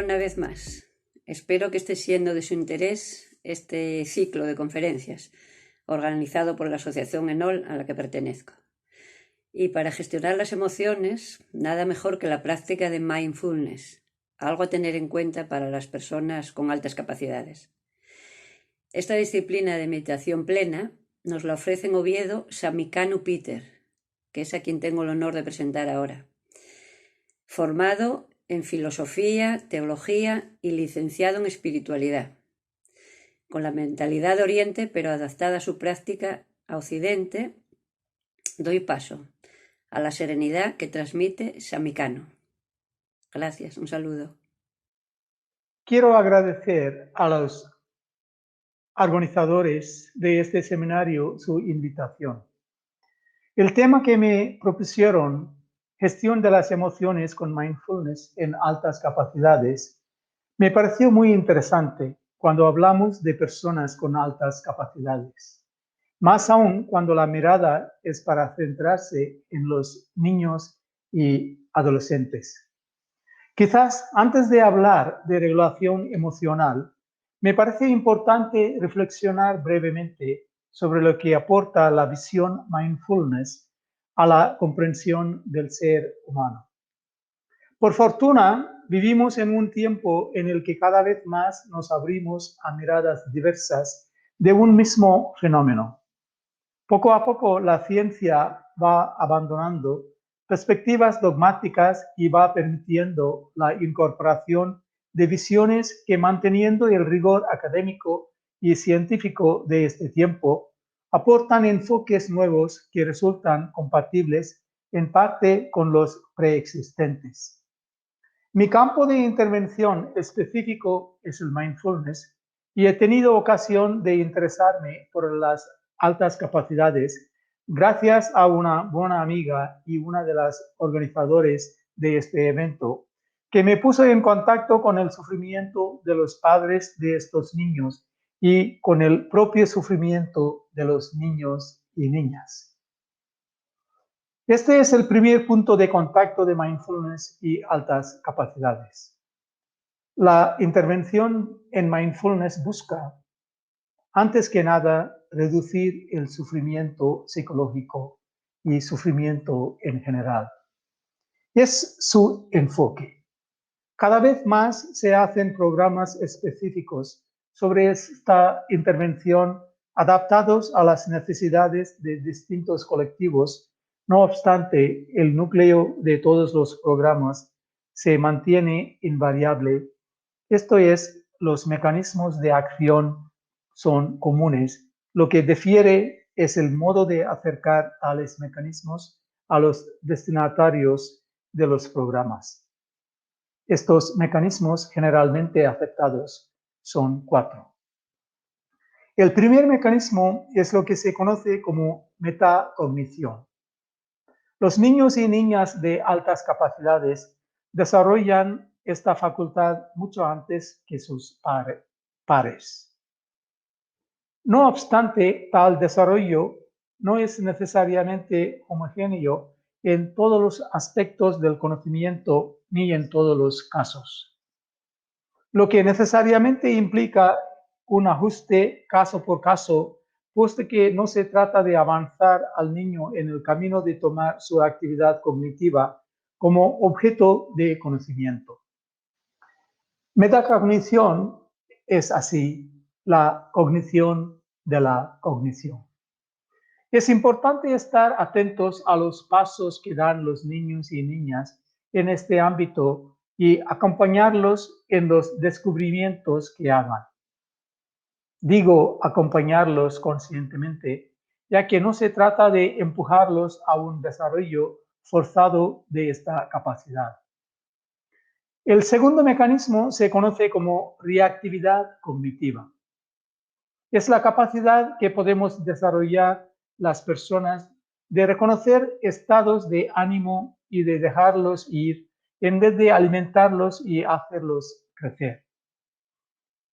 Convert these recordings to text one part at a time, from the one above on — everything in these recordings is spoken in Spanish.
Hola una vez más. Espero que esté siendo de su interés este ciclo de conferencias organizado por la Asociación ENOL a la que pertenezco. Y para gestionar las emociones, nada mejor que la práctica de mindfulness, algo a tener en cuenta para las personas con altas capacidades. Esta disciplina de meditación plena nos la ofrece en Oviedo Samikanu Peter, que es a quien tengo el honor de presentar ahora. Formado en filosofía, teología y licenciado en espiritualidad, con la mentalidad de Oriente pero adaptada a su práctica a Occidente, doy paso a la serenidad que transmite Samikanu. Gracias, un saludo. Quiero agradecer a los organizadores de este seminario su invitación. El tema que me propusieron, gestión de las emociones con mindfulness en altas capacidades, me pareció muy interesante cuando hablamos de personas con altas capacidades. Más aún cuando la mirada es para centrarse en los niños y adolescentes. Quizás antes de hablar de regulación emocional, me parece importante reflexionar brevemente sobre lo que aporta la visión mindfulness a la comprensión del ser humano. Por fortuna, vivimos en un tiempo en el que cada vez más nos abrimos a miradas diversas de un mismo fenómeno. Poco a poco la ciencia va abandonando perspectivas dogmáticas y va permitiendo la incorporación de visiones que, manteniendo el rigor académico y científico de este tiempo, aportan enfoques nuevos que resultan compatibles en parte con los preexistentes. Mi campo de intervención específico es el mindfulness y he tenido ocasión de interesarme por las altas capacidades gracias a una buena amiga y una de las organizadores de este evento, que me puso en contacto con el sufrimiento de los padres de estos niños y con el propio sufrimiento de los niños y niñas. Este es el primer punto de contacto de mindfulness y altas capacidades. La intervención en mindfulness busca, antes que nada, reducir el sufrimiento psicológico y sufrimiento en general. Es su enfoque. Cada vez más se hacen programas específicos sobre esta intervención adaptados a las necesidades de distintos colectivos. No obstante, el núcleo de todos los programas se mantiene invariable. Esto es, los mecanismos de acción son comunes. Lo que difiere es el modo de acercar tales mecanismos a los destinatarios de los programas. Estos mecanismos generalmente aceptados son 4. El primer mecanismo es lo que se conoce como metacognición. Los niños y niñas de altas capacidades desarrollan esta facultad mucho antes que sus pares. No obstante, tal desarrollo no es necesariamente homogéneo en todos los aspectos del conocimiento ni en todos los casos, lo que necesariamente implica un ajuste caso por caso, puesto que no se trata de avanzar al niño en el camino de tomar su actividad cognitiva como objeto de conocimiento. Metacognición es así la cognición de la cognición. Es importante estar atentos a los pasos que dan los niños y niñas en este ámbito y acompañarlos en los descubrimientos que hagan. Digo acompañarlos conscientemente, ya que no se trata de empujarlos a un desarrollo forzado de esta capacidad. El segundo mecanismo se conoce como reactividad cognitiva. Es la capacidad que podemos desarrollar las personas de reconocer estados de ánimo y de dejarlos ir en vez de alimentarlos y hacerlos crecer.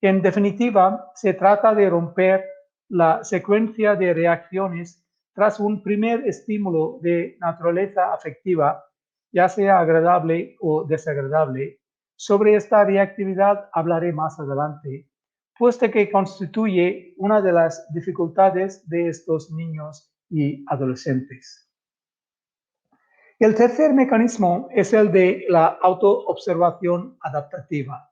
En definitiva, se trata de romper la secuencia de reacciones tras un primer estímulo de naturaleza afectiva, ya sea agradable o desagradable, Sobre esta reactividad hablaré más adelante, puesto que constituye una de las dificultades de estos niños y adolescentes. El tercer mecanismo es el de la autoobservación adaptativa.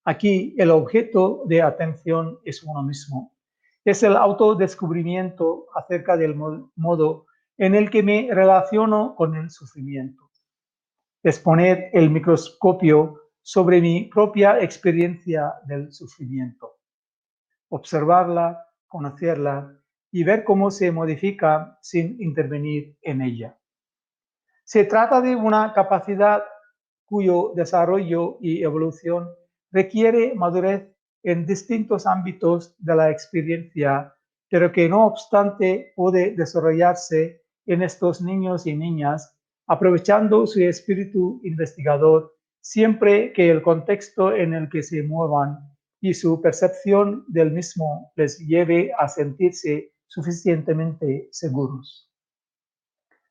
Aquí el objeto de atención es uno mismo. Es el autodescubrimiento acerca del modo en el que me relaciono con el sufrimiento. Es poner el microscopio sobre mi propia experiencia del sufrimiento. Observarla, conocerla y ver cómo se modifica sin intervenir en ella. Se trata de una capacidad cuyo desarrollo y evolución requiere madurez en distintos ámbitos de la experiencia, pero que no obstante puede desarrollarse en estos niños y niñas, aprovechando su espíritu investigador siempre que el contexto en el que se muevan y su percepción del mismo les lleve a sentirse suficientemente seguros.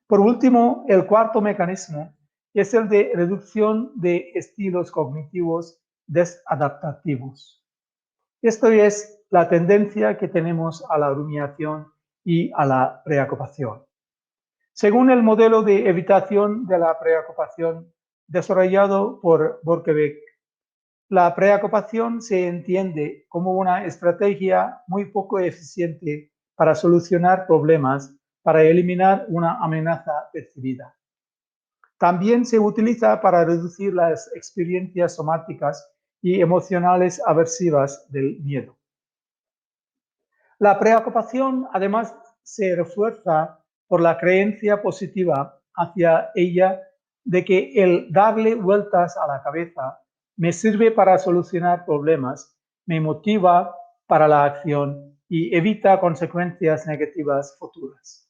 Por último, el cuarto mecanismo es el de reducción de estilos cognitivos desadaptativos. Esto es la tendencia que tenemos a la rumiación y a la preocupación. Según el modelo de evitación de la preocupación desarrollado por Borkovec, la preocupación se entiende como una estrategia muy poco eficiente para solucionar problemas, para eliminar una amenaza percibida. También se utiliza para reducir las experiencias somáticas y emocionales aversivas del miedo. La preocupación, además, se refuerza por la creencia positiva hacia ella de que el darle vueltas a la cabeza me sirve para solucionar problemas, me motiva para la acción y evita consecuencias negativas futuras.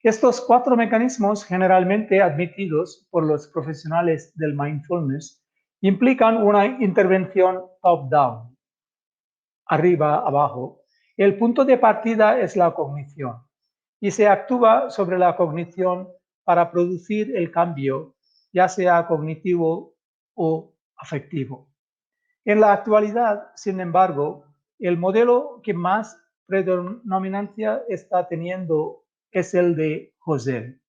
Estos cuatro mecanismos, generalmente admitidos por los profesionales del mindfulness, implican una intervención top-down, arriba, abajo. El punto de partida es la cognición y se actúa sobre la cognición para producir el cambio, ya sea cognitivo o afectivo. En la actualidad, sin embargo, el modelo que más predominancia está teniendo es el de Husserl.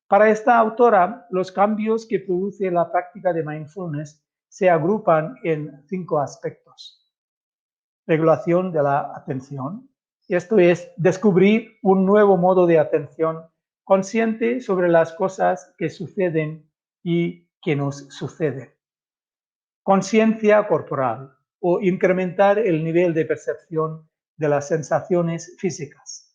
Para esta autora, los cambios que produce la práctica de mindfulness se agrupan en 5 aspectos. Regulación de la atención. Esto es descubrir un nuevo modo de atención consciente sobre las cosas que suceden y que nos suceden. Conciencia corporal o incrementar el nivel de percepción de las sensaciones físicas.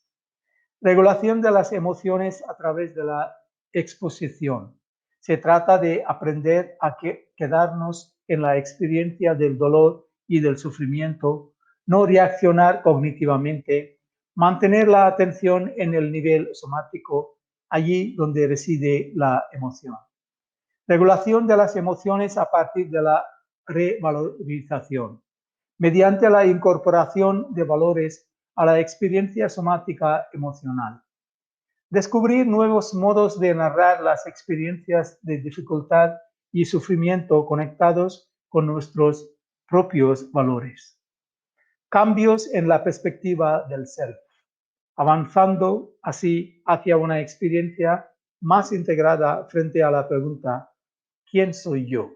Regulación de las emociones a través de la exposición. Se trata de aprender a quedarnos en la experiencia del dolor y del sufrimiento, no reaccionar cognitivamente, mantener la atención en el nivel somático, allí donde reside la emoción. Regulación de las emociones a partir de la revalorización, mediante la incorporación de valores a la experiencia somática emocional. Descubrir nuevos modos de narrar las experiencias de dificultad y sufrimiento conectados con nuestros propios valores. Cambios en la perspectiva del self, avanzando así hacia una experiencia más integrada frente a la pregunta ¿quién soy yo?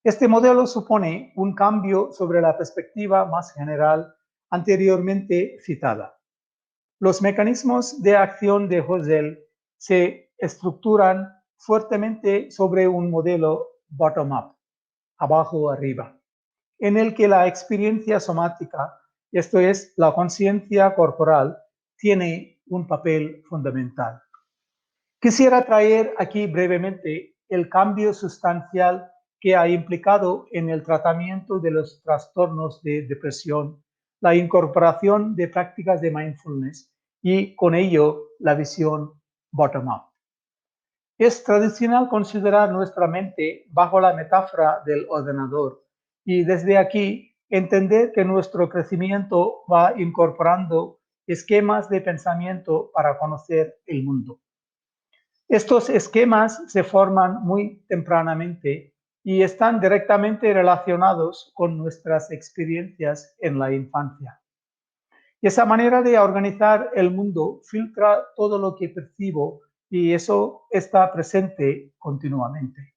Este modelo supone un cambio sobre la perspectiva más general anteriormente citada. Los mecanismos de acción de Husserl se estructuran fuertemente sobre un modelo bottom-up, abajo arriba, en el que la experiencia somática, esto es, la conciencia corporal, tiene un papel fundamental. Quisiera traer aquí brevemente el cambio sustancial que ha implicado en el tratamiento de los trastornos de depresión la incorporación de prácticas de mindfulness y con ello la visión bottom-up. Es tradicional considerar nuestra mente bajo la metáfora del ordenador y desde aquí entender que nuestro crecimiento va incorporando esquemas de pensamiento para conocer el mundo. Estos esquemas se forman muy tempranamente y están directamente relacionados con nuestras experiencias en la infancia. Esa manera de organizar el mundo filtra todo lo que percibo y eso está presente continuamente.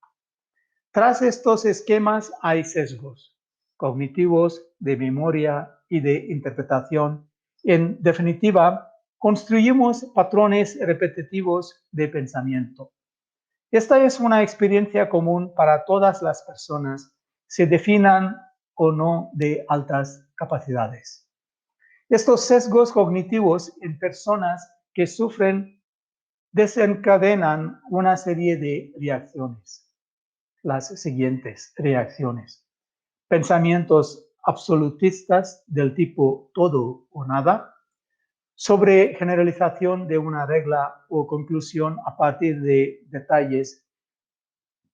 Tras estos esquemas hay sesgos cognitivos, de memoria y de interpretación. En definitiva, construimos patrones repetitivos de pensamiento. Esta es una experiencia común para todas las personas, se definan o no de altas capacidades. Estos sesgos cognitivos en personas que sufren desencadenan una serie de reacciones. Las siguientes reacciones: pensamientos absolutistas del tipo todo o nada, sobre generalización de una regla o conclusión a partir de detalles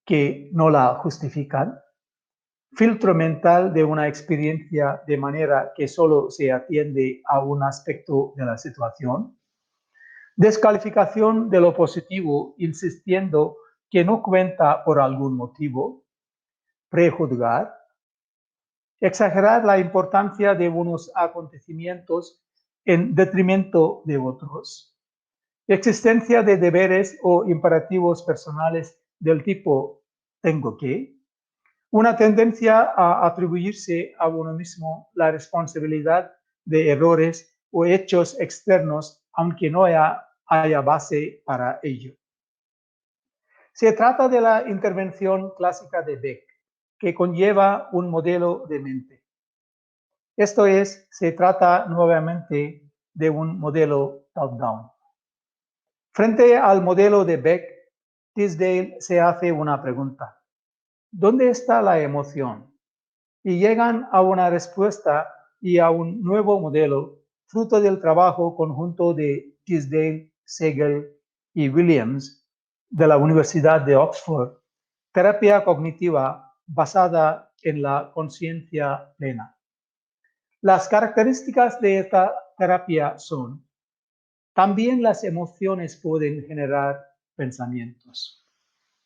que no la justifican, filtro mental de una experiencia de manera que solo se atiende a un aspecto de la situación, descalificación de lo positivo insistiendo que no cuenta por algún motivo, prejuzgar, exagerar la importancia de unos acontecimientos en detrimento de otros, existencia de deberes o imperativos personales del tipo tengo que, una tendencia a atribuirse a uno mismo la responsabilidad de errores o hechos externos, aunque no haya base para ello. Se trata de la intervención clásica de Beck, que conlleva un modelo de mente. Esto es, se trata nuevamente de un modelo top-down. Frente al modelo de Beck, Tisdale se hace una pregunta: ¿dónde está la emoción? Y llegan a una respuesta y a un nuevo modelo, fruto del trabajo conjunto de Tisdale, Siegel y Williams de la Universidad de Oxford, terapia cognitiva basada en la conciencia plena. Las características de esta terapia son: también las emociones pueden generar pensamientos.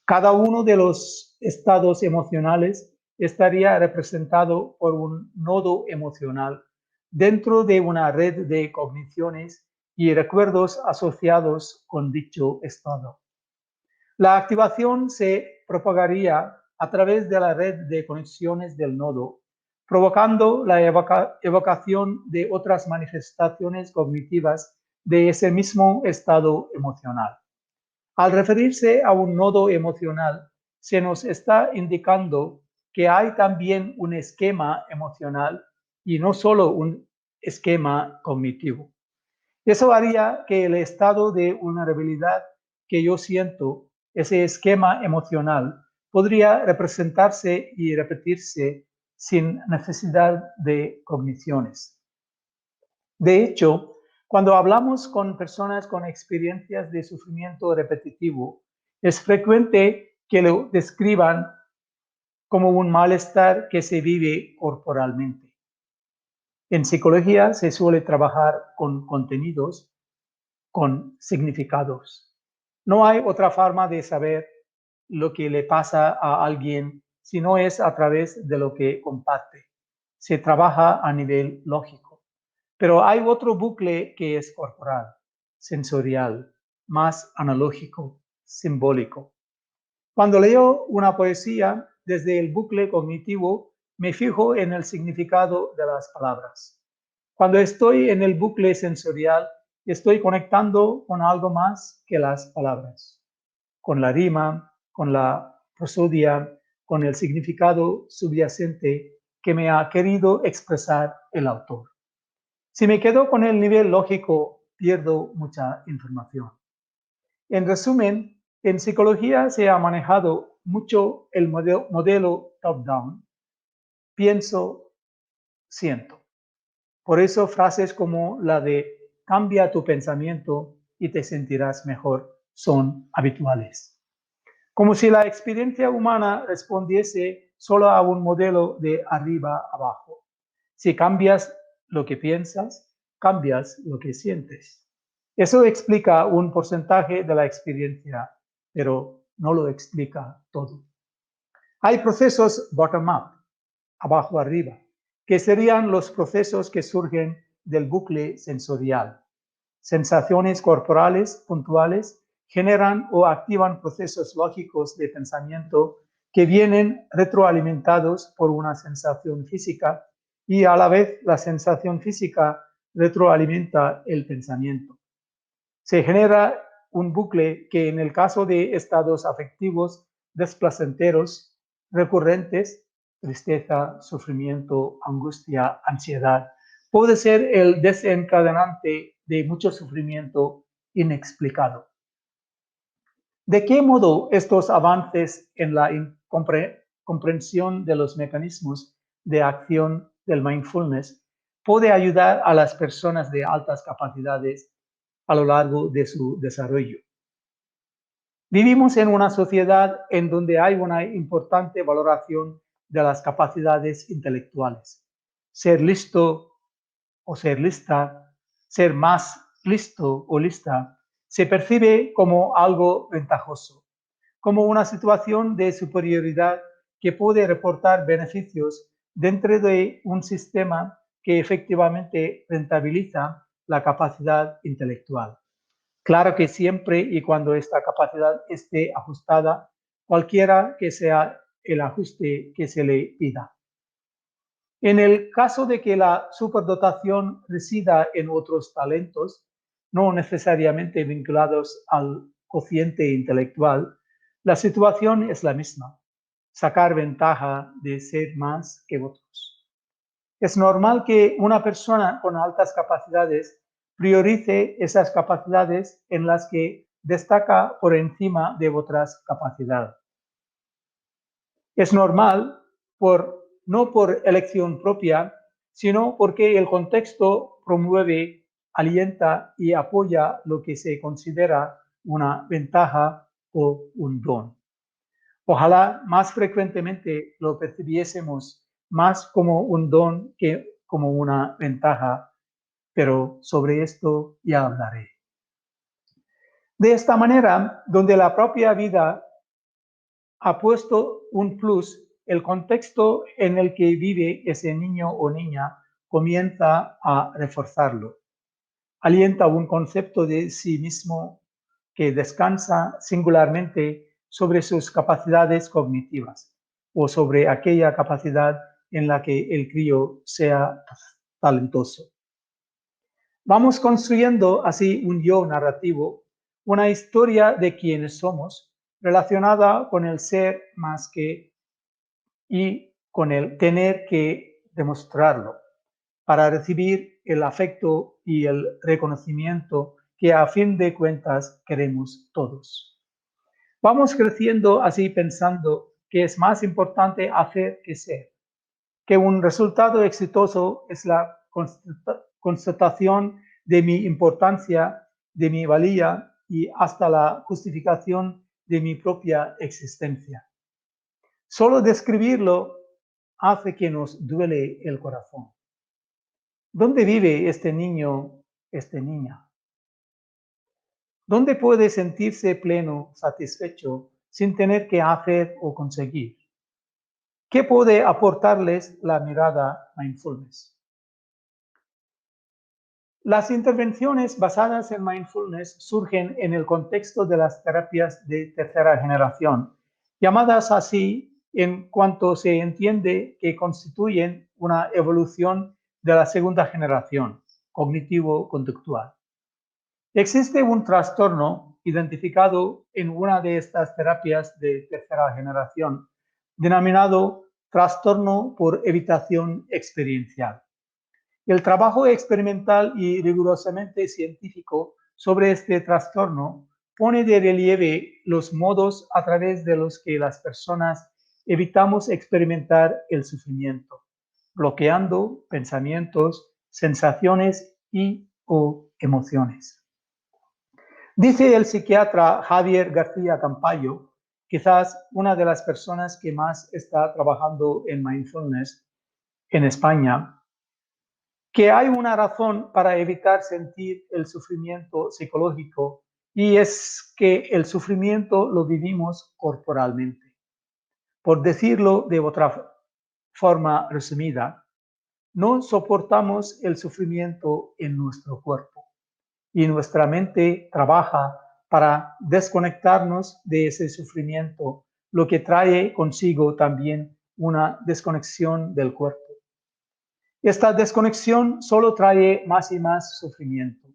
Cada uno de los estados emocionales estaría representado por un nodo emocional dentro de una red de cogniciones y recuerdos asociados con dicho estado. La activación se propagaría a través de la red de conexiones del nodo, provocando la evocación de otras manifestaciones cognitivas de ese mismo estado emocional. Al referirse a un nodo emocional, se nos está indicando que hay también un esquema emocional y no solo un esquema cognitivo. Eso haría que el estado de vulnerabilidad que yo siento, ese esquema emocional, podría representarse y repetirse sin necesidad de cogniciones. De hecho, cuando hablamos con personas con experiencias de sufrimiento repetitivo, es frecuente que lo describan como un malestar que se vive corporalmente. En psicología se suele trabajar con contenidos, con significados. No hay otra forma de saber lo que le pasa a alguien si no es a través de lo que comparte. Se trabaja a nivel lógico. Pero hay otro bucle que es corporal, sensorial, más analógico, simbólico. Cuando leo una poesía, desde el bucle cognitivo, me fijo en el significado de las palabras. Cuando estoy en el bucle sensorial, estoy conectando con algo más que las palabras, con la rima, con la prosodia, con el significado subyacente que me ha querido expresar el autor. Si me quedo con el nivel lógico, pierdo mucha información. En resumen, en psicología se ha manejado mucho el modelo top-down. Pienso, siento. Por eso frases como la de cambia tu pensamiento y te sentirás mejor son habituales. Como si la experiencia humana respondiese solo a un modelo de arriba abajo. Si cambias lo que piensas, cambias lo que sientes. Eso explica un porcentaje de la experiencia pero no lo explica todo. Hay procesos bottom-up, abajo arriba, que serían los procesos que surgen del bucle sensorial. Sensaciones corporales puntuales generan o activan procesos lógicos de pensamiento que vienen retroalimentados por una sensación física y a la vez la sensación física retroalimenta el pensamiento. Se genera un bucle que en el caso de estados afectivos desplacenteros recurrentes, tristeza, sufrimiento, angustia, ansiedad, puede ser el desencadenante de mucho sufrimiento inexplicado. ¿De qué modo estos avances en la comprensión de los mecanismos de acción del mindfulness puede ayudar a las personas de altas capacidades a lo largo de su desarrollo? Vivimos en una sociedad en donde hay una importante valoración de las capacidades intelectuales. Ser listo o ser lista, ser más listo o lista, se percibe como algo ventajoso, como una situación de superioridad que puede reportar beneficios dentro de un sistema que efectivamente rentabiliza la capacidad intelectual. Claro que siempre y cuando esta capacidad esté ajustada, cualquiera que sea el ajuste que se le pida. En el caso de que la superdotación resida en otros talentos, no necesariamente vinculados al cociente intelectual, la situación es la misma: sacar ventaja de ser más que otros. Es normal que una persona con altas capacidades priorice esas capacidades en las que destaca por encima de otras capacidades. Es normal no por elección propia, sino porque el contexto promueve, alienta y apoya lo que se considera una ventaja o un don. Ojalá más frecuentemente lo percibiésemos más como un don que como una ventaja, pero sobre esto ya hablaré. De esta manera, donde la propia vida ha puesto un plus, el contexto en el que vive ese niño o niña comienza a reforzarlo. Alienta un concepto de sí mismo que descansa singularmente sobre sus capacidades cognitivas o sobre aquella capacidad en la que el crío sea talentoso. Vamos construyendo así un yo narrativo, una historia de quiénes somos, relacionada con el ser más que y con el tener que demostrarlo, para recibir el afecto y el reconocimiento que a fin de cuentas queremos todos. Vamos creciendo así pensando que es más importante hacer que ser, que un resultado exitoso es la constatación de mi importancia, de mi valía y hasta la justificación de mi propia existencia. Solo describirlo hace que nos duele el corazón. ¿Dónde vive este niño, esta niña? ¿Dónde puede sentirse pleno, satisfecho, sin tener que hacer o conseguir? ¿Qué puede aportarles la mirada mindfulness? Las intervenciones basadas en mindfulness surgen en el contexto de las terapias de tercera generación, llamadas así en cuanto se entiende que constituyen una evolución de la segunda generación, cognitivo-conductual. Existe un trastorno identificado en una de estas terapias de tercera generación, denominado trastorno por evitación experiencial. El trabajo experimental y rigurosamente científico sobre este trastorno pone de relieve los modos a través de los que las personas evitamos experimentar el sufrimiento, bloqueando pensamientos, sensaciones y o emociones. Dice el psiquiatra Javier García Campayo, quizás una de las personas que más está trabajando en mindfulness en España, que hay una razón para evitar sentir el sufrimiento psicológico y es que el sufrimiento lo vivimos corporalmente. Por decirlo de otra forma resumida, no soportamos el sufrimiento en nuestro cuerpo y nuestra mente trabaja para desconectarnos de ese sufrimiento, lo que trae consigo también una desconexión del cuerpo. Esta desconexión solo trae más y más sufrimiento,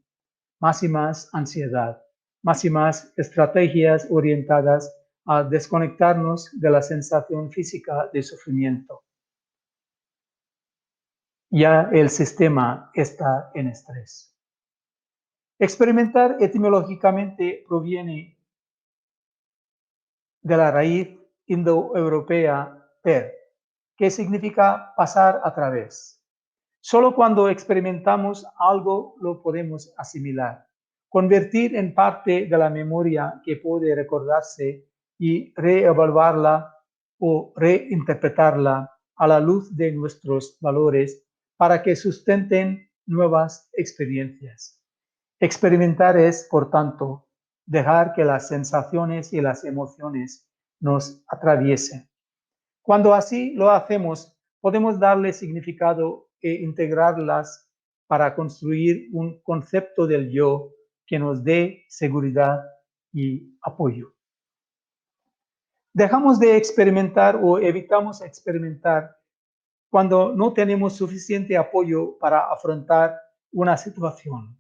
más y más ansiedad, más y más estrategias orientadas a desconectarnos de la sensación física de sufrimiento. Ya el sistema está en estrés. Experimentar etimológicamente proviene de la raíz indoeuropea per, que significa pasar a través. Solo cuando experimentamos algo lo podemos asimilar, convertir en parte de la memoria que puede recordarse y reevaluarla o reinterpretarla a la luz de nuestros valores para que sustenten nuevas experiencias. Experimentar es, por tanto, dejar que las sensaciones y las emociones nos atraviesen. Cuando así lo hacemos, podemos darle significado e integrarlas para construir un concepto del yo que nos dé seguridad y apoyo. Dejamos de experimentar o evitamos experimentar cuando no tenemos suficiente apoyo para afrontar una situación.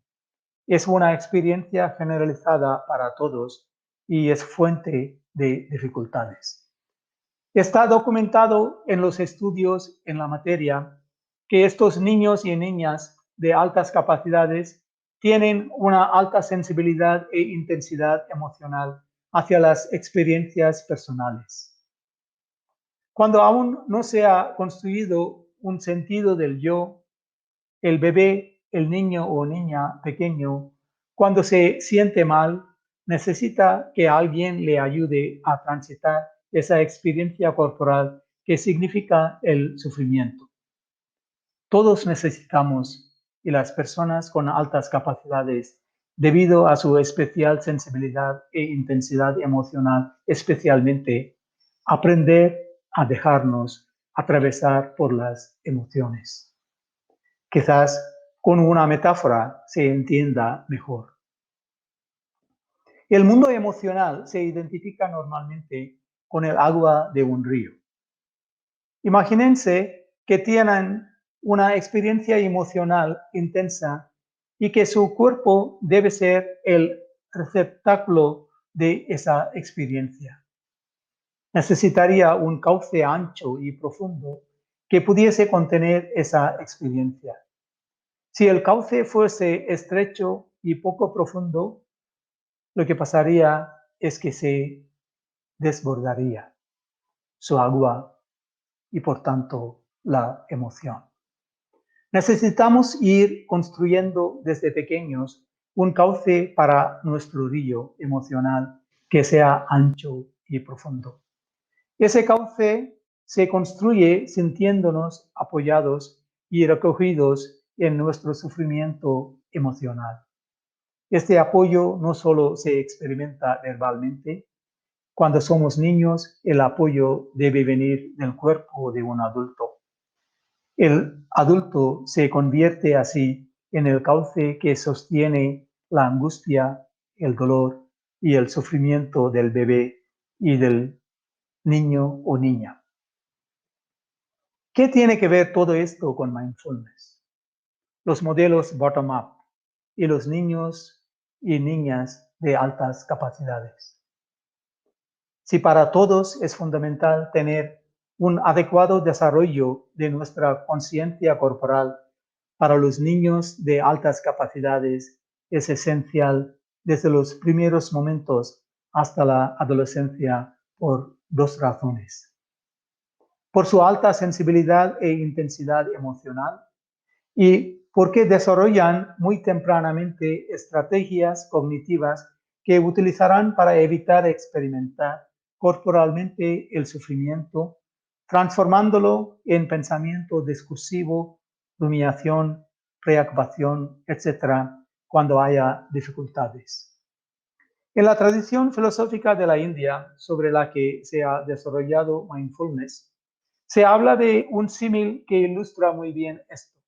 Es una experiencia generalizada para todos y es fuente de dificultades. Está documentado en los estudios en la materia que estos niños y niñas de altas capacidades tienen una alta sensibilidad e intensidad emocional hacia las experiencias personales. Cuando aún no se ha construido un sentido del yo, el bebé, el niño o niña pequeño, cuando se siente mal, necesita que alguien le ayude a transitar esa experiencia corporal que significa el sufrimiento. Todos necesitamos, y las personas con altas capacidades, debido a su especial sensibilidad e intensidad emocional, especialmente, aprender a dejarnos atravesar por las emociones. Quizás con una metáfora se entienda mejor. El mundo emocional se identifica normalmente con el agua de un río. Imagínense que tienen una experiencia emocional intensa y que su cuerpo debe ser el receptáculo de esa experiencia. Necesitaría un cauce ancho y profundo que pudiese contener esa experiencia. Si el cauce fuese estrecho y poco profundo, lo que pasaría es que se desbordaría su agua y por tanto la emoción. Necesitamos ir construyendo desde pequeños un cauce para nuestro río emocional que sea ancho y profundo. Ese cauce se construye sintiéndonos apoyados y recogidos en nuestro sufrimiento emocional. Este apoyo no solo se experimenta verbalmente. Cuando somos niños, el apoyo debe venir del cuerpo de un adulto. El adulto se convierte así en el cauce que sostiene la angustia, el dolor y el sufrimiento del bebé y del niño o niña. ¿Qué tiene que ver todo esto con mindfulness? Los modelos bottom-up y los niños y niñas de altas capacidades. Si para todos es fundamental tener un adecuado desarrollo de nuestra conciencia corporal, para los niños de altas capacidades es esencial desde los primeros momentos hasta la adolescencia por dos razones. Por su alta sensibilidad e intensidad emocional y porque desarrollan muy tempranamente estrategias cognitivas que utilizarán para evitar experimentar corporalmente el sufrimiento, transformándolo en pensamiento discursivo, rumiación, preocupación, etc., cuando haya dificultades. En la tradición filosófica de la India, sobre la que se ha desarrollado mindfulness, se habla de un símil que ilustra muy bien esto.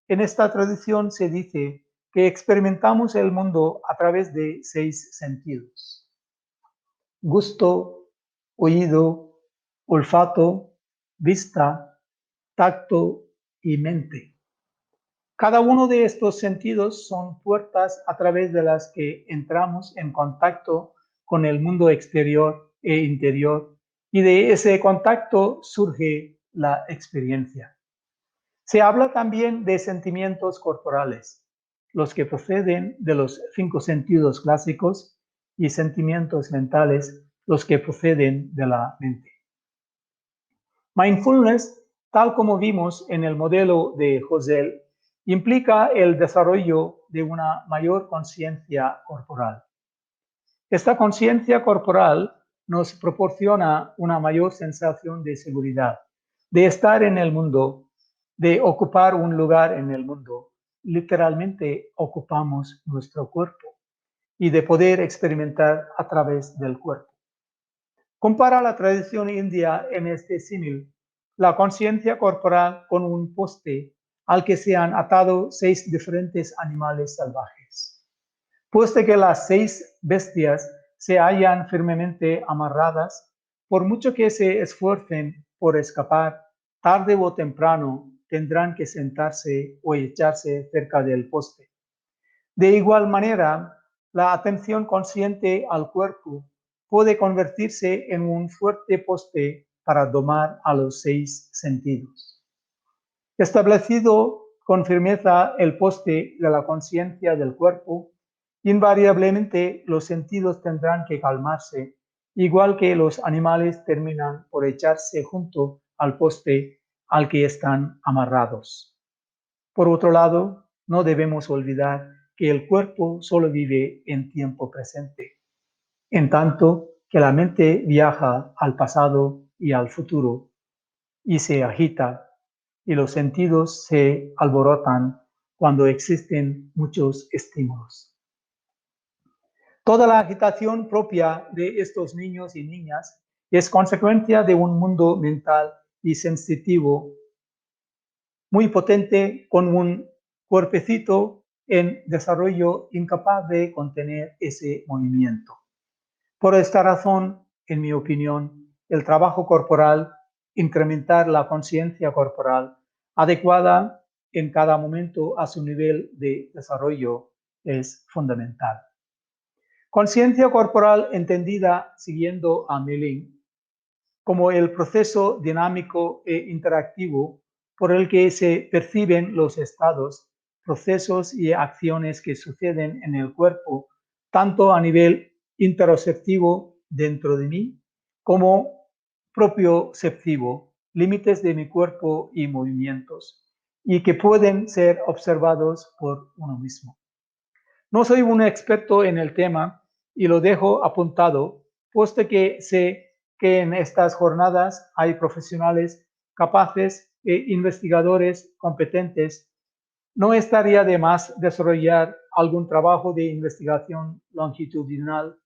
En esta tradición se dice que experimentamos el mundo a través de 6 sentidos: gusto, oído, olfato, vista, tacto y mente. Cada uno de estos sentidos son puertas a través de las que entramos en contacto con el mundo exterior e interior, y de ese contacto surge la experiencia. Se habla también de sentimientos corporales, los que proceden de los 5 sentidos clásicos, y sentimientos mentales, los que proceden de la mente. Mindfulness, tal como vimos en el modelo de Husserl, implica el desarrollo de una mayor conciencia corporal. Esta conciencia corporal nos proporciona una mayor sensación de seguridad, de estar en el mundo, de ocupar un lugar en el mundo. Literalmente ocupamos nuestro cuerpo, y de poder experimentar a través del cuerpo. Compara la tradición india en este símil la conciencia corporal con un poste al que se han atado 6 diferentes animales salvajes. Puesto que las 6 bestias se hallan firmemente amarradas, por mucho que se esfuercen por escapar, tarde o temprano tendrán que sentarse o echarse cerca del poste. De igual manera, la atención consciente al cuerpo puede convertirse en un fuerte poste para domar a los 6 sentidos. Establecido con firmeza el poste de la conciencia del cuerpo, invariablemente los sentidos tendrán que calmarse, igual que los animales terminan por echarse junto al poste al que están amarrados. Por otro lado, no debemos olvidar que el cuerpo solo vive en tiempo presente, en tanto que la mente viaja al pasado y al futuro, y se agita, y los sentidos se alborotan cuando existen muchos estímulos. Toda la agitación propia de estos niños y niñas es consecuencia de un mundo mental y sensitivo muy potente, con un cuerpecito en desarrollo incapaz de contener ese movimiento. Por esta razón, en mi opinión, el trabajo corporal, incrementar la conciencia corporal adecuada en cada momento a su nivel de desarrollo, es fundamental. Conciencia corporal entendida, siguiendo a Melin, como el proceso dinámico e interactivo por el que se perciben los estados, procesos y acciones que suceden en el cuerpo, tanto a nivel interoceptivo dentro de mí, como propioceptivo, límites de mi cuerpo y movimientos, y que pueden ser observados por uno mismo. No soy un experto en el tema y lo dejo apuntado, puesto que sé que en estas jornadas hay profesionales capaces e investigadores competentes. No estaría de más desarrollar algún trabajo de investigación longitudinal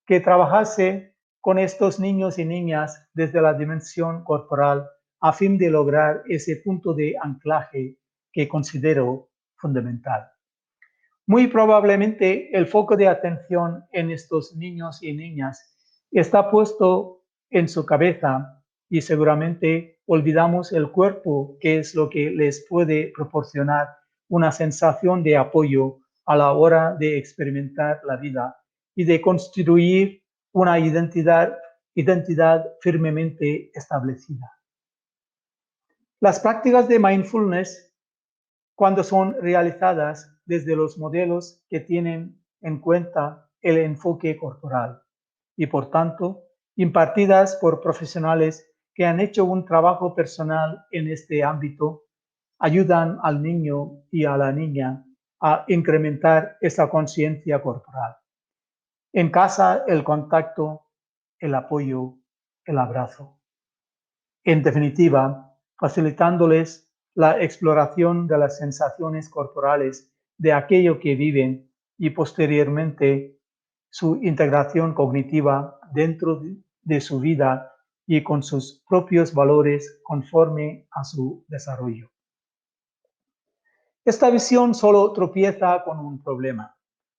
que trabajase con estos niños y niñas desde la dimensión corporal, a fin de lograr ese punto de anclaje que considero fundamental. Muy probablemente el foco de atención en estos niños y niñas está puesto en su cabeza, y seguramente olvidamos el cuerpo, que es lo que les puede proporcionar una sensación de apoyo a la hora de experimentar la vida y de constituir una identidad firmemente establecida. Las prácticas de mindfulness, cuando son realizadas desde los modelos que tienen en cuenta el enfoque corporal y, por tanto, impartidas por profesionales que han hecho un trabajo personal en este ámbito, ayudan al niño y a la niña a incrementar esa conciencia corporal. En casa, el contacto, el apoyo, el abrazo. En definitiva, facilitándoles la exploración de las sensaciones corporales de aquello que viven, y posteriormente su integración cognitiva dentro de su vida y con sus propios valores conforme a su desarrollo. Esta visión solo tropieza con un problema: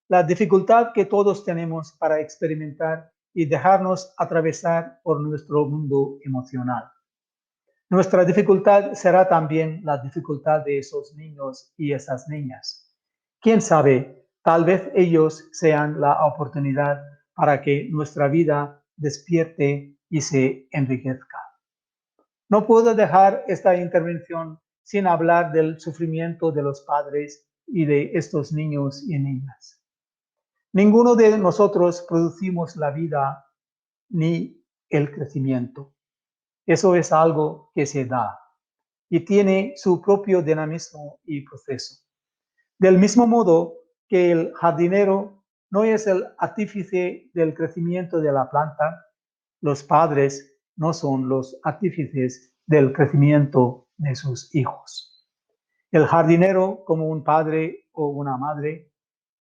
la dificultad que todos tenemos para experimentar y dejarnos atravesar por nuestro mundo emocional. Nuestra dificultad será también la dificultad de esos niños y esas niñas. ¿Quién sabe? Tal vez ellos sean la oportunidad para que nuestra vida despierte y se enriquezca. No puedo dejar esta intervención sin hablar del sufrimiento de los padres y de estos niños y niñas. Ninguno de nosotros producimos la vida ni el crecimiento. Eso es algo que se da y tiene su propio dinamismo y proceso. Del mismo modo que el jardinero no es el artífice del crecimiento de la planta, los padres no son los artífices del crecimiento de sus hijos. El jardinero, como un padre o una madre,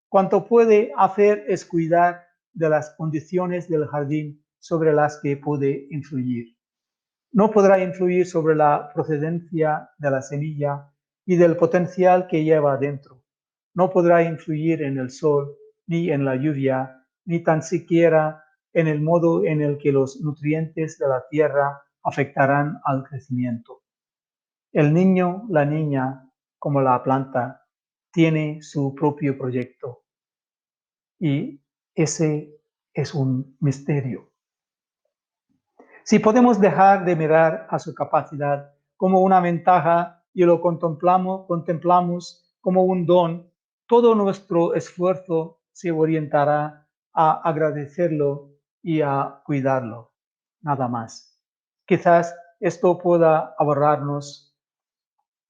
cuanto puede hacer es cuidar de las condiciones del jardín sobre las que puede influir. No podrá influir sobre la procedencia de la semilla y del potencial que lleva dentro. No podrá influir en el sol, ni en la lluvia, ni tan siquiera en el modo en el que los nutrientes de la tierra afectarán al crecimiento. El niño, la niña, como la planta, tiene su propio proyecto. Y ese es un misterio. Si podemos dejar de mirar a su capacidad como una ventaja y lo contemplamos como un don, todo nuestro esfuerzo se orientará a agradecerlo y a cuidarlo, nada más. Quizás esto pueda ahorrarnos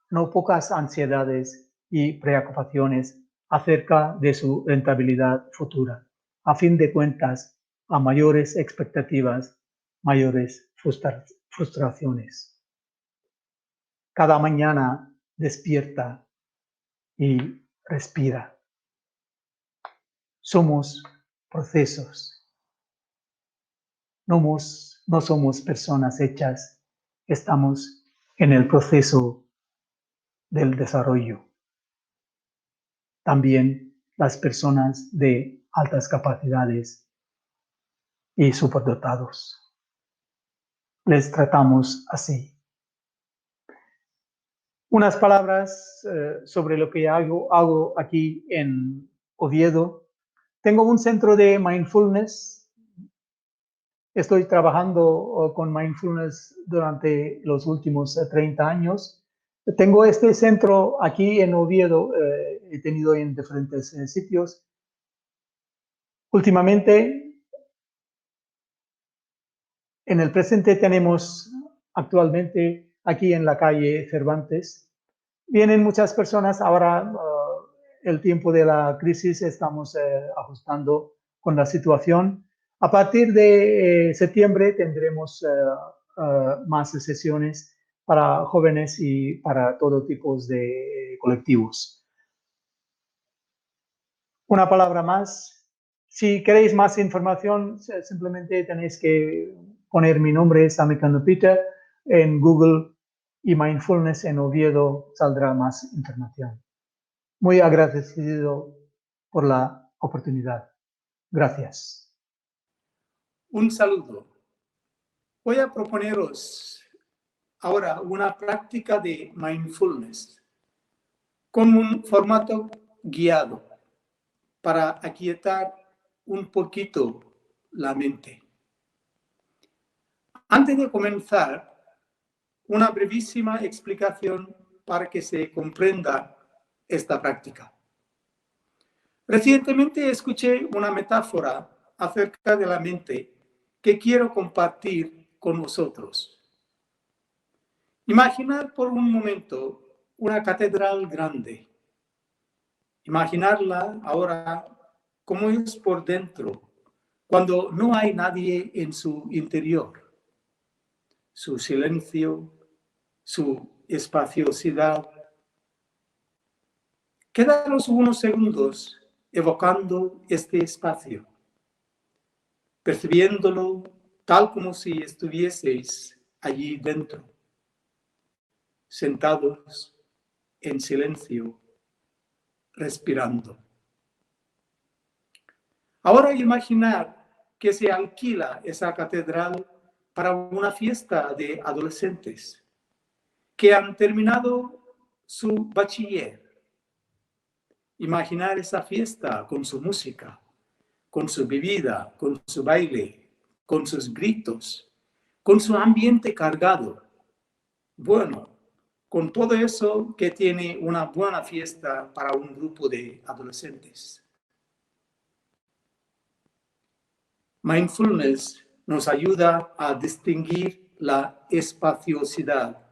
no pocas ansiedades y preocupaciones acerca de su rentabilidad futura. A fin de cuentas, a mayores expectativas, mayores frustraciones. Cada mañana despierta y respira. Somos procesos. No somos personas hechas. Estamos en el proceso del desarrollo. También las personas de altas capacidades y superdotados. Les tratamos así. Unas palabras sobre lo que hago aquí en Oviedo. Tengo un centro de mindfulness. Estoy trabajando con mindfulness durante los últimos 30 años. Tengo este centro aquí en Oviedo, he tenido en diferentes sitios. Últimamente, en el presente tenemos actualmente aquí en la calle Cervantes. Vienen muchas personas. Ahora, el tiempo de la crisis, estamos ajustando con la situación. A partir de septiembre tendremos más sesiones para jóvenes y para todo tipo de colectivos. Una palabra más. Si queréis más información, simplemente tenéis que poner mi nombre, Sami Peter, en Google y Mindfulness en Oviedo saldrá más información. Muy agradecido por la oportunidad. Gracias. Un saludo. Voy a proponeros ahora una práctica de mindfulness con un formato guiado para aquietar un poquito la mente. Antes de comenzar, una brevísima explicación para que se comprenda esta práctica. Recientemente escuché una metáfora acerca de la mente que quiero compartir con vosotros. Imaginad por un momento una catedral grande. Imaginarla ahora como es por dentro, cuando no hay nadie en su interior. Su silencio, su espaciosidad. Quedaros unos segundos evocando este espacio. percibiéndolo tal como si estuvieseis allí dentro, sentados en silencio, respirando. Ahora imaginar que se alquila esa catedral para una fiesta de adolescentes que han terminado su bachiller. Imaginar esa fiesta con su música, con su bebida, con su baile, con sus gritos, con su ambiente cargado. Bueno, con todo eso que tiene una buena fiesta para un grupo de adolescentes. Mindfulness nos ayuda a distinguir la espaciosidad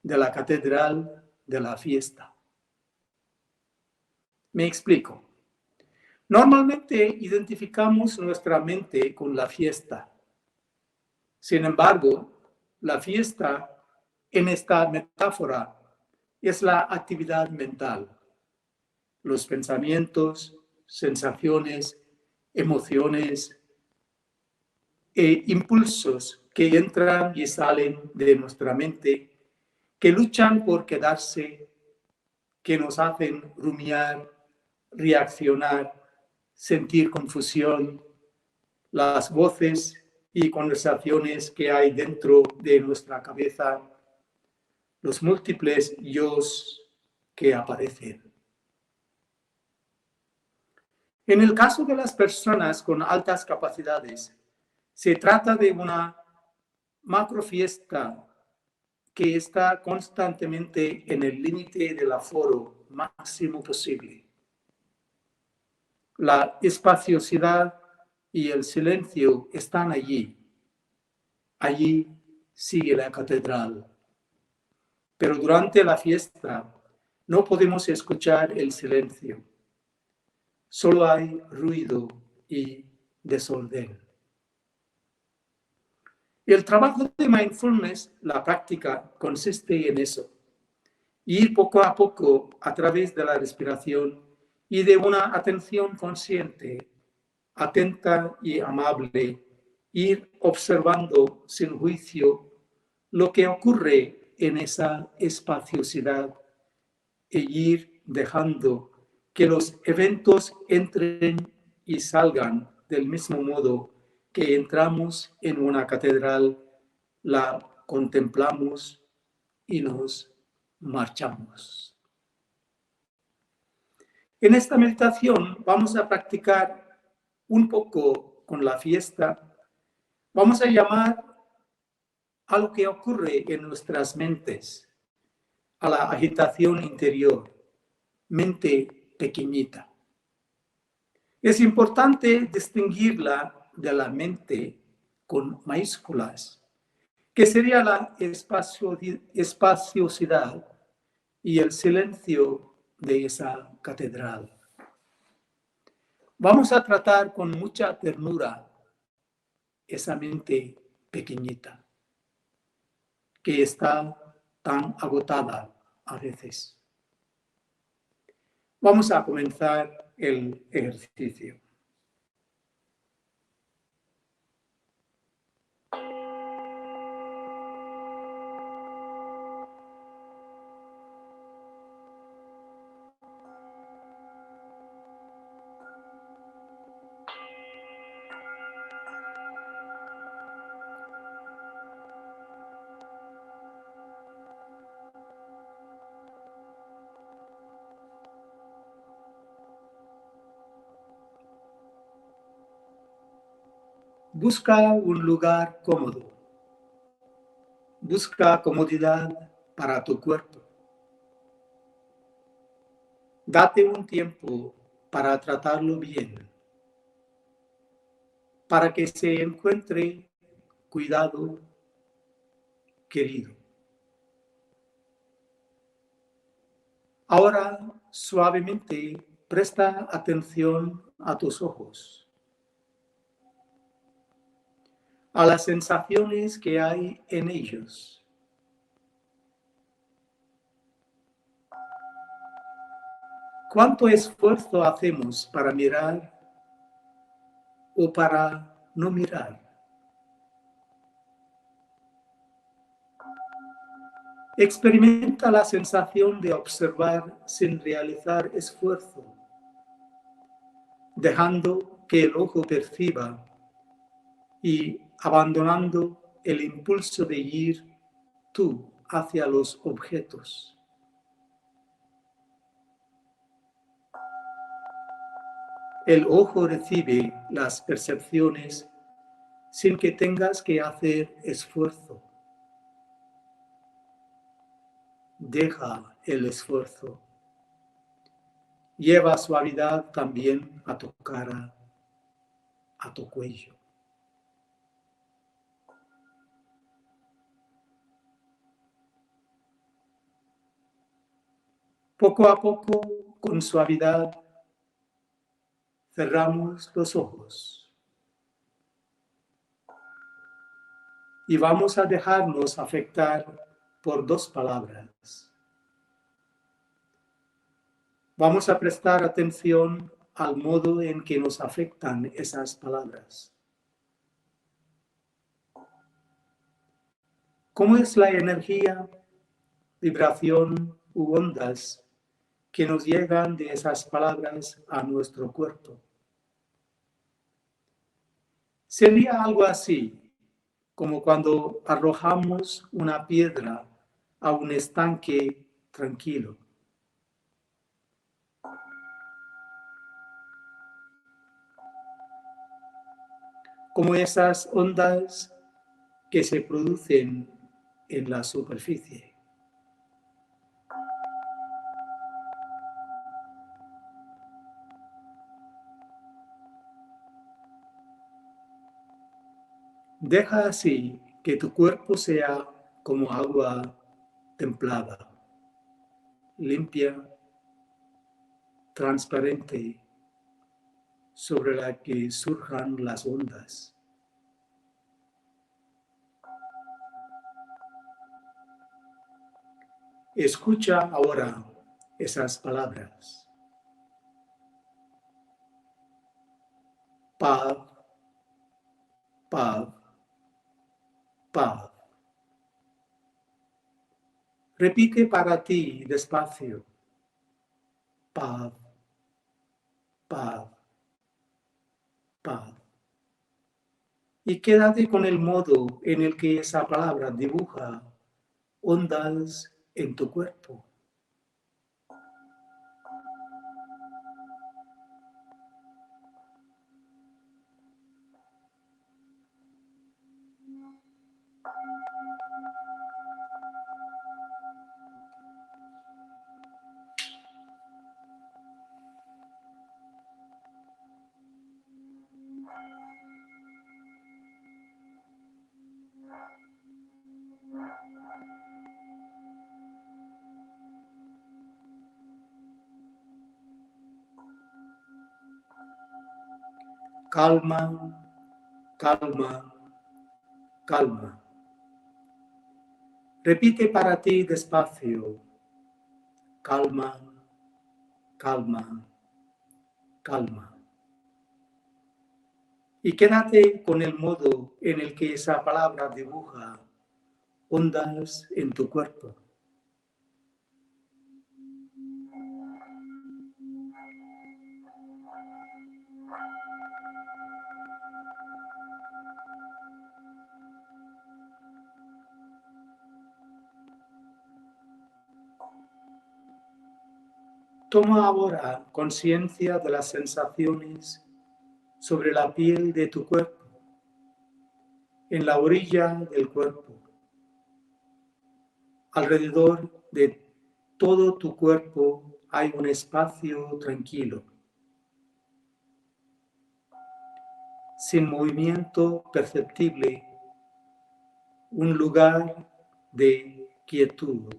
de la catedral de la fiesta. Me explico. Normalmente identificamos nuestra mente con la fiesta. Sin embargo, la fiesta en esta metáfora es la actividad mental, los pensamientos, sensaciones, emociones e impulsos que entran y salen de nuestra mente, que luchan por quedarse, que nos hacen rumiar, reaccionar, sentir confusión, las voces y conversaciones que hay dentro de nuestra cabeza, los múltiples yos que aparecen. En el caso de las personas con altas capacidades, se trata de una macrofiesta que está constantemente en el límite del aforo máximo posible. La espaciosidad y el silencio están allí. Allí sigue la catedral. Pero durante la fiesta no podemos escuchar el silencio. Solo hay ruido y desorden. El trabajo de mindfulness, la práctica, consiste en eso. Ir poco a poco a través de la respiración y de una atención consciente, atenta y amable, ir observando sin juicio lo que ocurre en esa espaciosidad e ir dejando que los eventos entren y salgan del mismo modo que entramos en una catedral, la contemplamos y nos marchamos. En esta meditación vamos a practicar un poco con la fiesta. Vamos a llamar a lo que ocurre en nuestras mentes, a la agitación interior, mente pequeñita. Es importante distinguirla de la mente con mayúsculas, que sería la espaciosidad y el silencio de esa catedral. Vamos a tratar con mucha ternura esa mente pequeñita, que está tan agotada a veces. Vamos a comenzar el ejercicio. Busca un lugar cómodo. Busca comodidad para tu cuerpo. Date un tiempo para tratarlo bien, para que se encuentre cuidado, querido. Ahora, suavemente, presta atención a tus ojos, a las sensaciones que hay en ellos. ¿Cuánto esfuerzo hacemos para mirar o para no mirar. Experimenta la sensación de observar sin realizar esfuerzo, dejando que el ojo perciba y abandonando el impulso de ir tú hacia los objetos. El ojo recibe las percepciones sin que tengas que hacer esfuerzo. Deja el esfuerzo. Lleva suavidad también a tu cara, a tu cuello. Poco a poco, con suavidad, cerramos los ojos y vamos a dejarnos afectar por dos palabras. Vamos a prestar atención al modo en que nos afectan esas palabras. ¿Cómo es la energía, vibración u ondas que nos llegan de esas palabras a nuestro cuerpo? Sería algo así, como cuando arrojamos una piedra a un estanque tranquilo. Como esas ondas que se producen en la superficie. Deja así que tu cuerpo sea como agua templada, limpia, transparente, sobre la que surjan las ondas. Escucha ahora esas palabras. Paz, paz, paz. Repite para ti despacio. Paz, paz, paz. Y quédate con el modo en el que esa palabra dibuja ondas en tu cuerpo. Calma, calma, calma. Repite para ti despacio. Calma, calma, calma. Y quédate con el modo en el que esa palabra dibuja ondas en tu cuerpo. Toma ahora conciencia de las sensaciones sobre la piel de tu cuerpo, en la orilla del cuerpo. Alrededor de todo tu cuerpo hay un espacio tranquilo, sin movimiento perceptible, un lugar de quietud.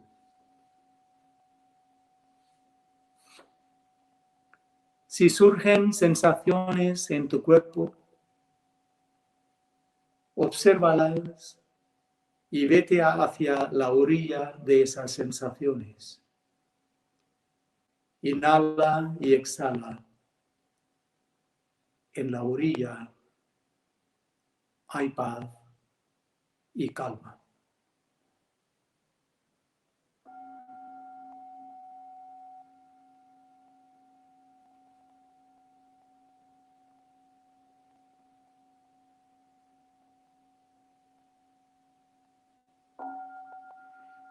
Si surgen sensaciones en tu cuerpo, obsérvalas y vete hacia la orilla de esas sensaciones. Inhala y exhala en la orilla hay paz y calma.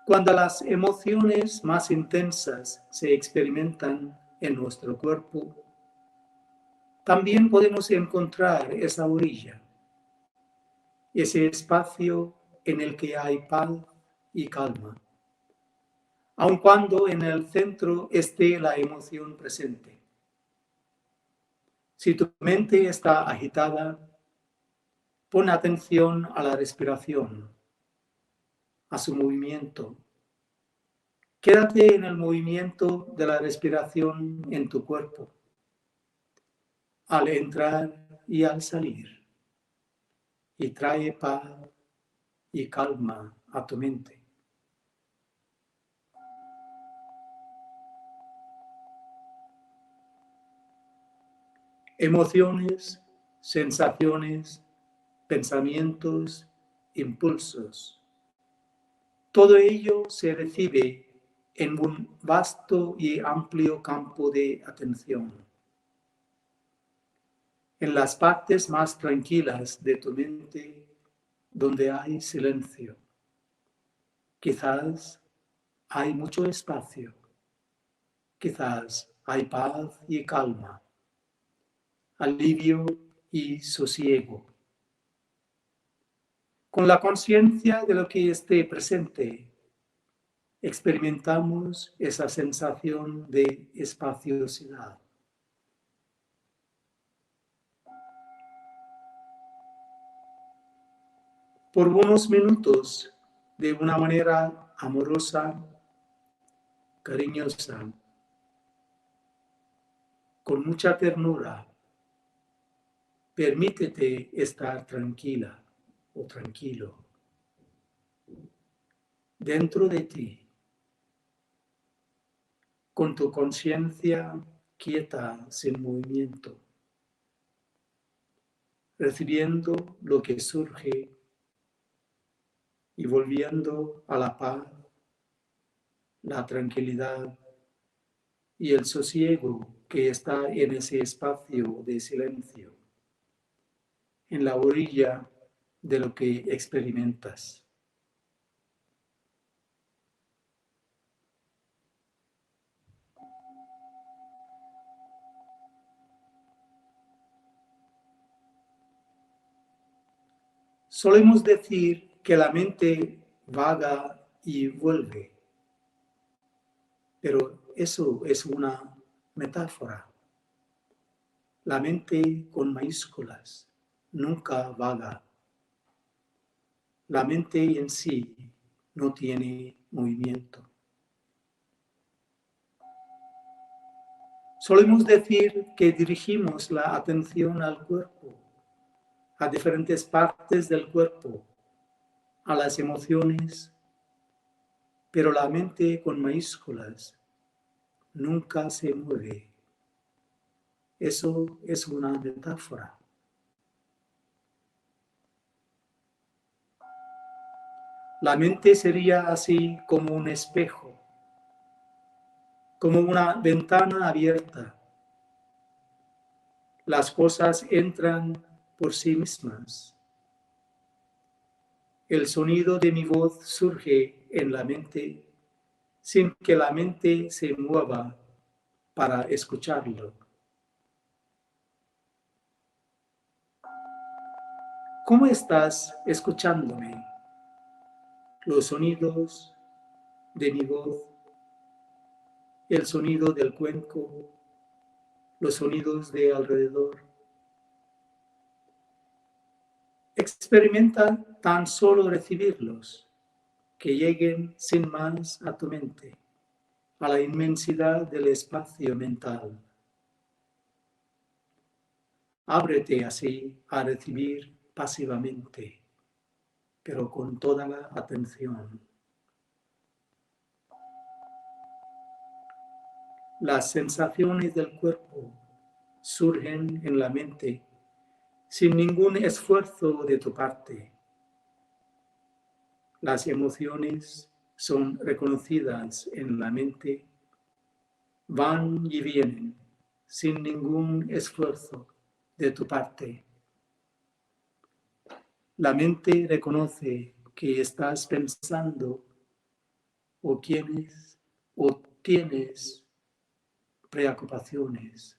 Cuando las emociones más intensas se experimentan en nuestro cuerpo, también podemos encontrar esa orilla, ese espacio en el que hay paz y calma, aun cuando en el centro esté la emoción presente. Si tu mente está agitada, pon atención a la respiración, a su movimiento. Quédate en el movimiento de la respiración en tu cuerpo, al entrar y al salir, y trae paz y calma a tu mente. Emociones, sensaciones, pensamientos, impulsos. Todo ello se recibe en un vasto y amplio campo de atención. En las partes más tranquilas de tu mente, donde hay silencio. Quizás hay mucho espacio. Quizás hay paz y calma, alivio y sosiego. Con la conciencia de lo que esté presente, experimentamos esa sensación de espaciosidad. Por unos minutos, de una manera amorosa, cariñosa, con mucha ternura, permítete estar tranquila o tranquilo dentro de ti, con tu conciencia quieta, sin movimiento, recibiendo lo que surge y volviendo a la paz, la tranquilidad y el sosiego que está en ese espacio de silencio, en la orilla de lo que experimentas. Solemos decir que la mente vaga y vuelve, pero eso es una metáfora. La mente con mayúsculas nunca vaga. La mente en sí no tiene movimiento. Solemos decir que dirigimos la atención al cuerpo, a diferentes partes del cuerpo, a las emociones, pero la mente con mayúsculas nunca se mueve. Eso es una metáfora. La mente sería así como un espejo, como una ventana abierta. Las cosas entran por sí mismas. El sonido de mi voz surge en la mente sin que la mente se mueva para escucharlo. ¿Cómo estás escuchándome? Los sonidos de mi voz, el sonido del cuenco, los sonidos de alrededor. Experimenta tan solo recibirlos, que lleguen sin más a tu mente, a la inmensidad del espacio mental. Ábrete así a recibir pasivamente, pero con toda la atención. Las sensaciones del cuerpo surgen en la mente sin ningún esfuerzo de tu parte. Las emociones son reconocidas en la mente, van y vienen sin ningún esfuerzo de tu parte. La mente reconoce que estás pensando o tienes preocupaciones.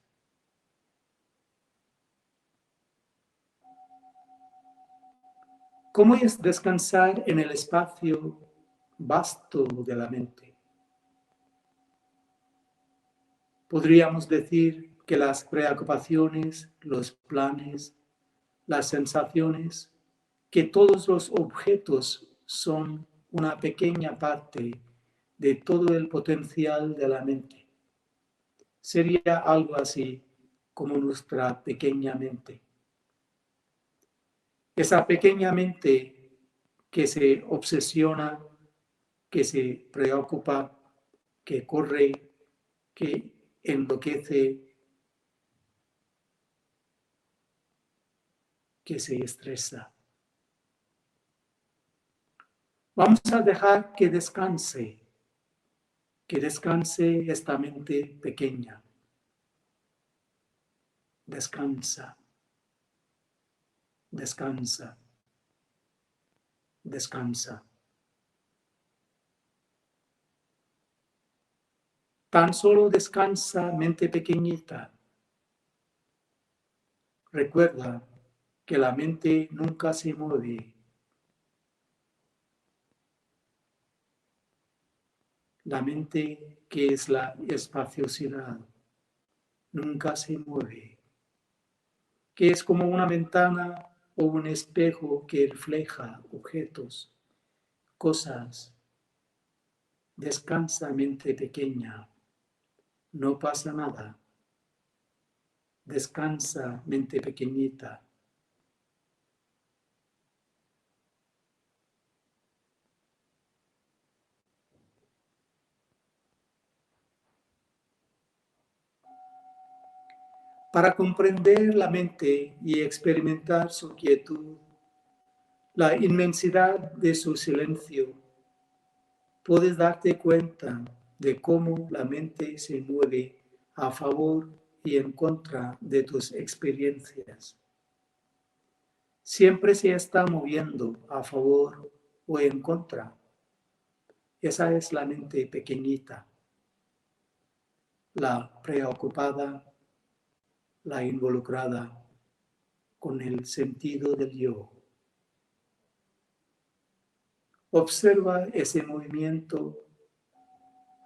¿Cómo es descansar en el espacio vasto de la mente? Podríamos decir que las preocupaciones, los planes, las sensaciones, que todos los objetos son una pequeña parte de todo el potencial de la mente. Sería algo así como nuestra pequeña mente. Esa pequeña mente que se obsesiona, que se preocupa, que corre, que enloquece, que se estresa. Vamos a dejar que descanse esta mente pequeña. Descansa, descansa, descansa. Tan solo descansa, mente pequeñita. Recuerda que la mente nunca se mueve. La mente, que es la espaciosidad, nunca se mueve. Que es como una ventana o un espejo que refleja objetos, cosas. Descansa, mente pequeña. No pasa nada. Descansa, mente pequeñita. Para comprender la mente y experimentar su quietud, la inmensidad de su silencio, puedes darte cuenta de cómo la mente se mueve a favor y en contra de tus experiencias. Siempre se está moviendo a favor o en contra. Esa es la mente pequeñita, la preocupada, la involucrada con el sentido del yo. Observa ese movimiento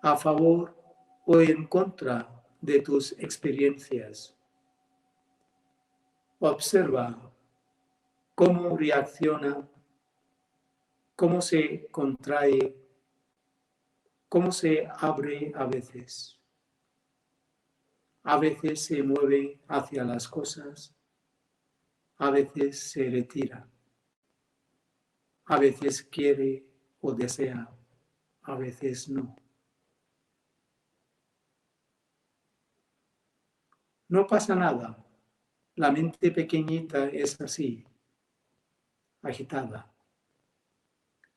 a favor o en contra de tus experiencias. Observa cómo reacciona, cómo se contrae, cómo se abre a veces. A veces se mueve hacia las cosas, a veces se retira, a veces quiere o desea, a veces no. No pasa nada. La mente pequeñita es así, agitada.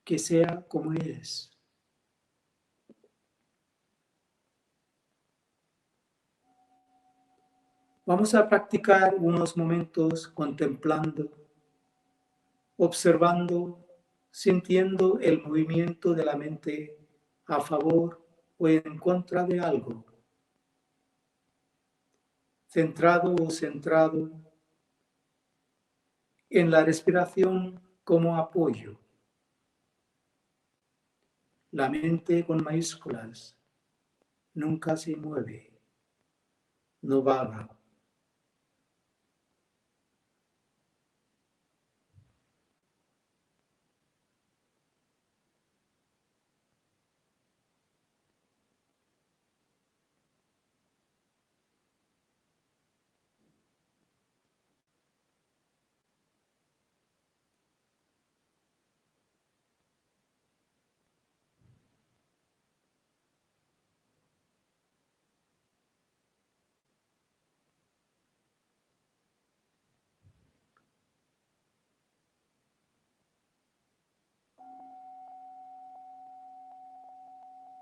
Que sea como es. Vamos a practicar unos momentos contemplando, observando, sintiendo el movimiento de la mente a favor o en contra de algo. Centrado o centrado en la respiración como apoyo. La mente con mayúsculas nunca se mueve, no vaga.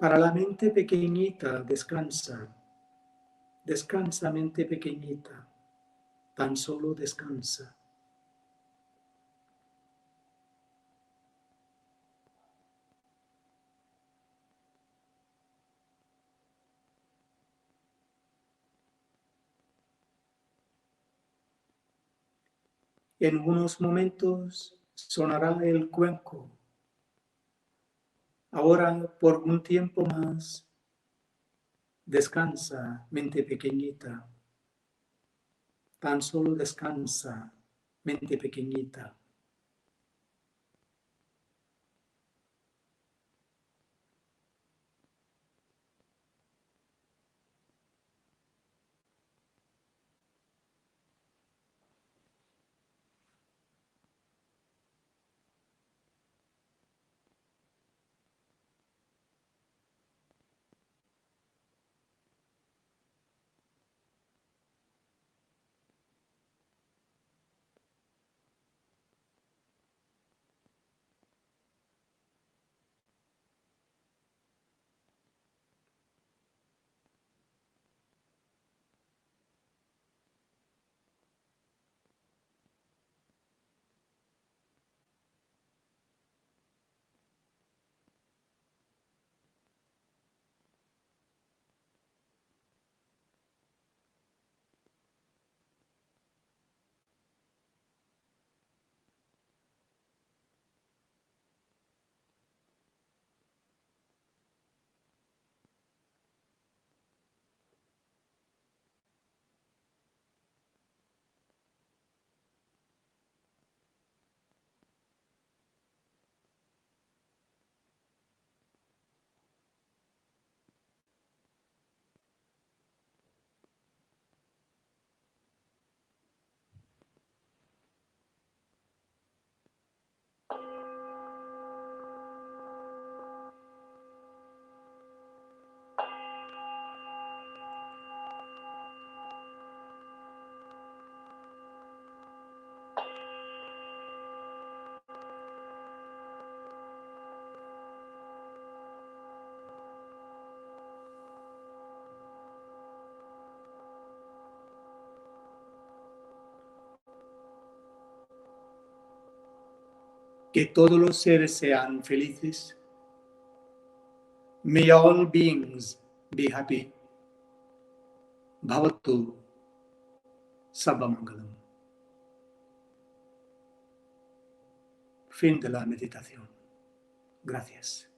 Para la mente pequeñita, descansa. Descansa, mente pequeñita. Tan solo descansa. En unos momentos sonará el cuenco. Ahora, por un tiempo más, descansa, mente pequeñita. Tan solo descansa, mente pequeñita. Que todos los seres sean felices. May all beings be happy. Bhavatu Sabbamangalam. Fin de la meditación. Gracias.